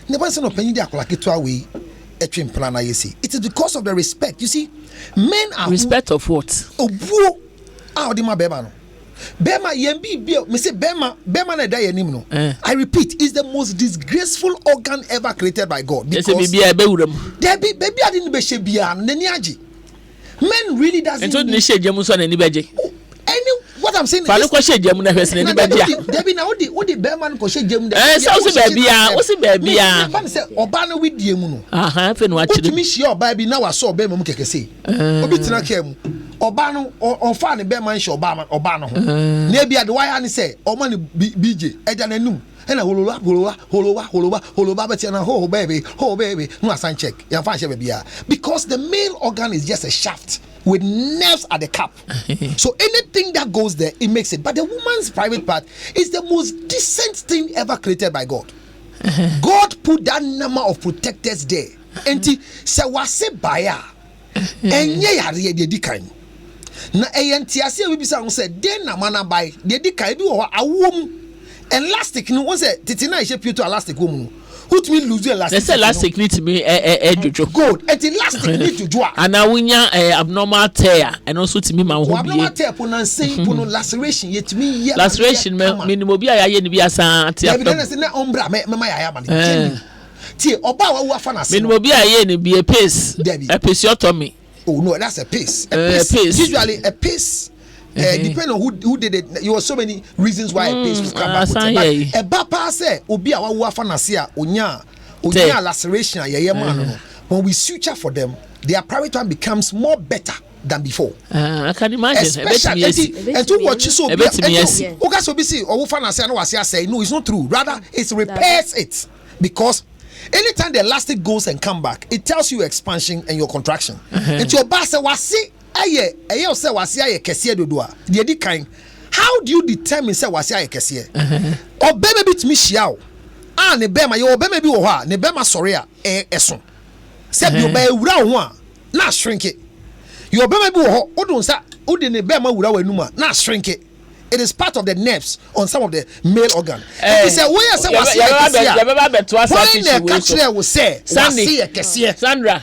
never say no penny dia akola ketua we etwem plan na yesi. It is because of the respect. You see, men are respect of what? Obuo a odi ma bema no. Bema yembi me say bema na da yenim no. I repeat, is the most disgraceful organ ever created by God. Because baby adi ni be she bia nani agi. Men really doesn't. And so share jamu so na ni beje. Any what I'm saying is ko share jamu na hwese na ni beje. Debi na odi bema no ko share jamu da. So baby a, wo se baby a. Ba say oba na widie mu no. Aha, fe no a kire. Otumi share oba bi na wa so oba mu kekese. Obi tena ka mu. Oba no on fa ne be man she oba no ho na bia de why ani say o man BJ eja nanum na holowa betia na ho baby no asan check ya fa she bia because the male organ is just a shaft with nerves at the cap. So anything that goes there, it makes it. But the woman's private part is the most decent thing ever created by God. God put that number of protectors there. And se wase baya enye yare de di kan na entiase we bisa won say den na mana bai de di kan bi wo awom elastic no won say titina she pure to elastic wo mu who me lose elastic. Say elastic need to be jojo good et elastic need to joa and awunya abnormal tear and also to me ma ho bi abnormal tear po laceration yet me laceration minimum bi aye ni bi asan ate after evidence na ombra me ya ma ni tie oba wa afa na se minimum bi aye ni bi a pace episiotomy. Oh no, that's a piece. Piece. Usually a piece. Depending on who did it, there were so many reasons why a piece was come back with it. But a bapa say obi a wa fanasia onya laceration man. When we suture for them, their private one becomes more better than before. I can imagine. Especially and to watch so okay so be see or fanasia no wasia say no, it's not true. Rather, it repairs it because anytime the elastic goes and come back, it tells you expansion and your contraction. And your boss say wasi aye say wasi aye kesiye dodoa. The edi kind. How do you determine say wasi aye kesiye? Or bema bit mi shiao. Ne bema yo bema bi wo ha ne bema sorry a eso. Say bi oba ewura ho a na shrink it. Your bema bi wo ho odun sa odi ne bema wura wanuma na shrink it. It is part of the nerves on some of the male organ. He said, "Where say wasi kesiye? Why ne catch there will say wasi kesiye? Sandra,